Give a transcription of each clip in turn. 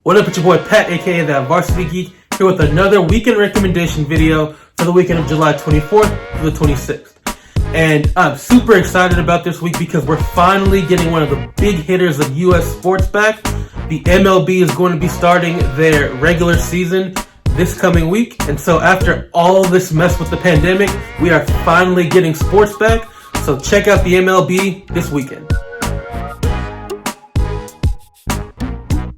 What up, it's your boy Pat, aka that Varsity Geek, here with another weekend recommendation video for the weekend of July 24th to the 26th. And I'm super excited about this week because we're finally getting one of the big hitters of US sports back. The MLB is going to be starting their regular season this coming week. And so after all this mess with the pandemic, we are finally getting sports back. So check out the MLB this weekend.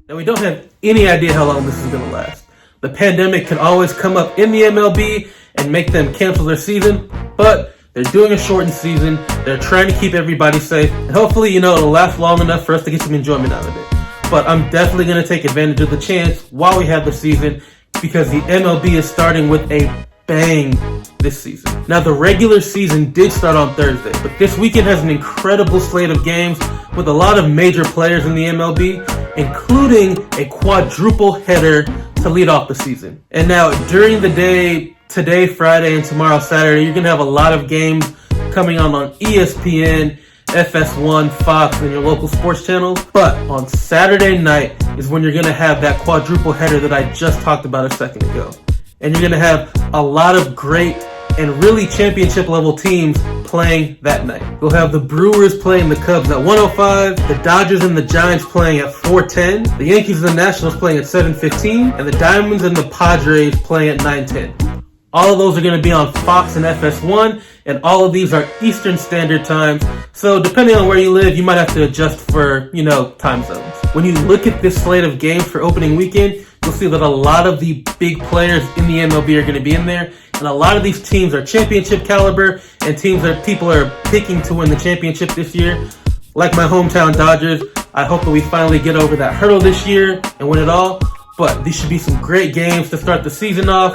Now, we don't have any idea how long this is going to last. The pandemic can always come up in the MLB and make them cancel their season, but they're doing a shortened season. They're trying to keep everybody safe, and hopefully, it'll last long enough for us to get some enjoyment out of it. But I'm definitely going to take advantage of the chance while we have the season because the MLB is starting with a bang this season. Now, the regular season did start on Thursday, but this weekend has an incredible slate of games with a lot of major players in the MLB, including a quadruple header to lead off the season. And now, during the day, today, Friday, and tomorrow, Saturday, you're going to have a lot of games coming on ESPN, FS1, Fox, and your local sports channels. But on Saturday night is when you're going to have that quadruple header that I just talked about a second ago. And you're going to have a lot of great and really championship level teams playing that night. You'll have the Brewers playing the Cubs at 1:05, the Dodgers and the Giants playing at 4:10, the Yankees and the Nationals playing at 7:15, and the Diamonds and the Padres playing at 9:10. All of those are going to be on Fox and FS1, and all of these are Eastern Standard Times. So depending on where you live, you might have to adjust for, time zones. When you look at this slate of games for opening weekend, you'll see that a lot of the big players in the MLB are going to be in there. And a lot of these teams are championship caliber and teams that people are picking to win the championship this year. Like my hometown Dodgers, I hope that we finally get over that hurdle this year and win it all. But these should be some great games to start the season off.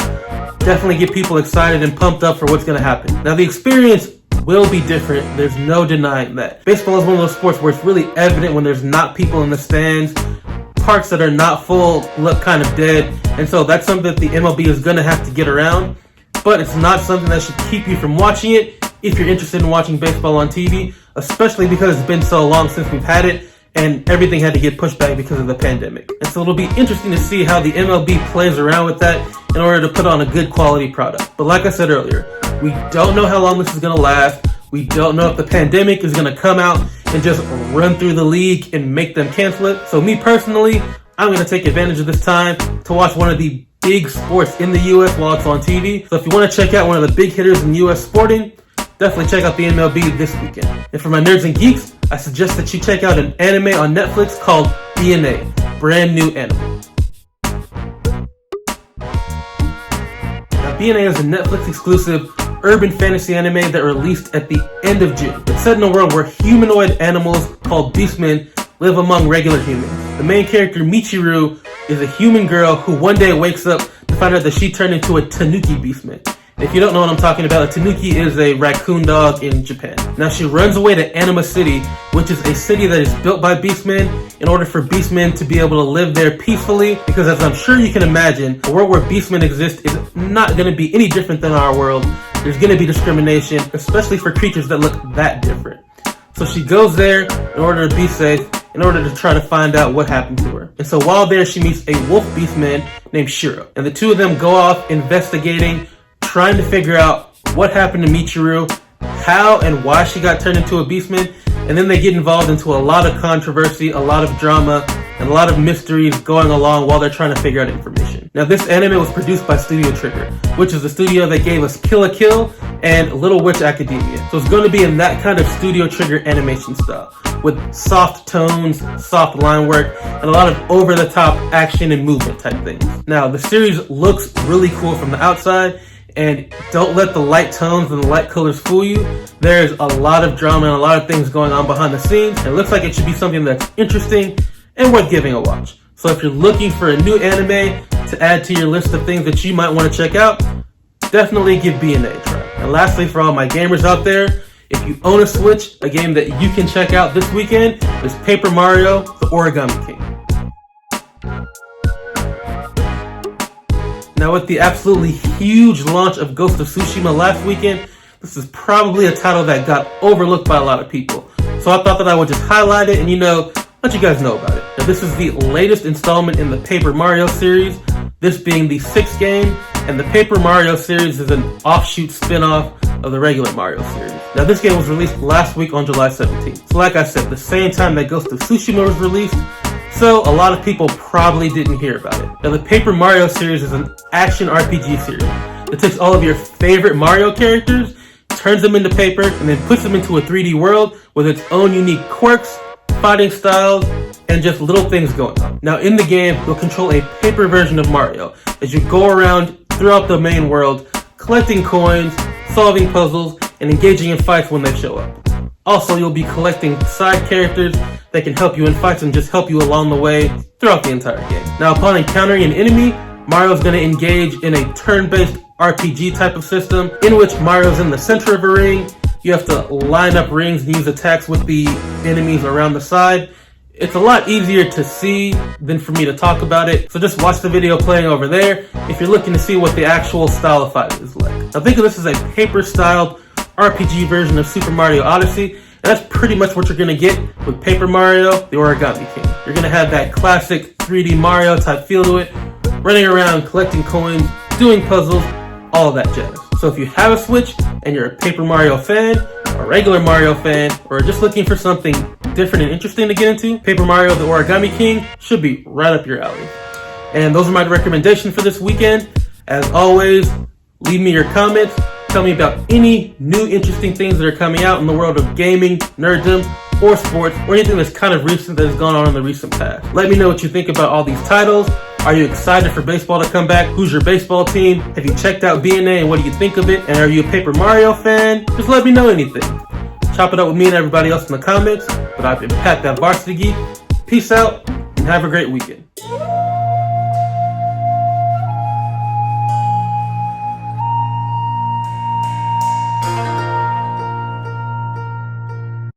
Definitely get people excited and pumped up for what's going to happen. Now, the experience will be different. There's no denying that. Baseball is one of those sports where it's really evident when there's not people in the stands. Parks that are not full look kind of dead. And so that's something that the MLB is going to have to get around. But it's not something that should keep you from watching it if you're interested in watching baseball on TV, especially because it's been so long since we've had it and everything had to get pushed back because of the pandemic. And so it'll be interesting to see how the MLB plays around with that in order to put on a good quality product. But like I said earlier, we don't know how long this is going to last. We don't know if the pandemic is going to come out and just run through the league and make them cancel it. So me personally, I'm going to take advantage of this time to watch one of the big sports in the U.S. while it's on TV. So if you want to check out one of the big hitters in U.S. sporting, definitely check out the MLB this weekend. And for my nerds and geeks, I suggest that you check out an anime on Netflix called BNA, Brand New Anime. Now, BNA is a Netflix exclusive urban fantasy anime that released at the end of June. It's set in a world where humanoid animals called beastmen live among regular humans. The main character, Michiru, is a human girl who one day wakes up to find out that she turned into a tanuki beastman. If you don't know what I'm talking about, a tanuki is a raccoon dog in Japan. Now, she runs away to Anima City, which is a city that is built by beastmen in order for beastmen to be able to live there peacefully, because as I'm sure you can imagine, a world where beastmen exist is not going to be any different than our world. There's going to be discrimination, especially for creatures that look that different. So she goes there in order to be safe, in order to try to find out what happened to her. And so while there, she meets a wolf beastman named Shiro. And the two of them go off investigating, trying to figure out what happened to Michiru, how and why she got turned into a beastman, and then they get involved into a lot of controversy, a lot of drama, and a lot of mysteries going along while they're trying to figure out information. Now, this anime was produced by Studio Trigger, which is the studio that gave us Kill la Kill and Little Witch Academia. So it's going to be in that kind of Studio Trigger animation style, with soft tones, soft line work, and a lot of over-the-top action and movement type things. Now, the series looks really cool from the outside, and don't let the light tones and the light colors fool you. There's a lot of drama and a lot of things going on behind the scenes. And it looks like it should be something that's interesting and worth giving a watch. So if you're looking for a new anime to add to your list of things that you might want to check out, definitely give BNA a try. And lastly, for all my gamers out there, if you own a Switch, a game that you can check out this weekend is Paper Mario, the Origami King. Now, with the absolutely huge launch of Ghost of Tsushima last weekend, this is probably a title that got overlooked by a lot of people. So I thought that I would just highlight it and, let you guys know about it. Now, this is the latest installment in the Paper Mario series, this being the 6th game, and the Paper Mario series is an offshoot spin-off of the regular Mario series. Now, this game was released last week on July 17th. So like I said, the same time that Ghost of Tsushima was released, so a lot of people probably didn't hear about it. Now, the Paper Mario series is an action RPG series that takes all of your favorite Mario characters, turns them into paper, and then puts them into a 3D world with its own unique quirks, fighting styles, and just little things going on. Now, in the game, you'll control a paper version of Mario as you go around throughout the main world, collecting coins, solving puzzles, and engaging in fights when they show up. Also, you'll be collecting side characters that can help you in fights and just help you along the way throughout the entire game. Now, upon encountering an enemy, Mario's going to engage in a turn-based RPG type of system in which Mario's in the center of a ring. You have to line up rings and use attacks with the enemies around the side. It's a lot easier to see than for me to talk about it, so just watch the video playing over there if you're looking to see what the actual style of fight is like. Now, think of this as a paper-styled RPG version of Super Mario Odyssey, and that's pretty much what you're going to get with Paper Mario, the Origami King. You're going to have that classic 3D Mario type feel to it, running around collecting coins, doing puzzles, all of that jazz. So if you have a Switch and you're a Paper Mario fan, a regular Mario fan, or just looking for something different and interesting to get into, Paper Mario the Origami King should be right up your alley. And those are my recommendations for this weekend. As always, leave me your comments. Tell me about any new interesting things that are coming out in the world of gaming, nerddom, or sports, or anything that's kind of recent that has gone on in the recent past. Let me know what you think about all these titles. Are you excited for baseball to come back? Who's your baseball team? Have you checked out BNA and what do you think of it? And are you a Paper Mario fan? Just let me know anything. Chop it up with me and everybody else in the comments. But I've been Pat, that Varsity Geek. Peace out and have a great weekend.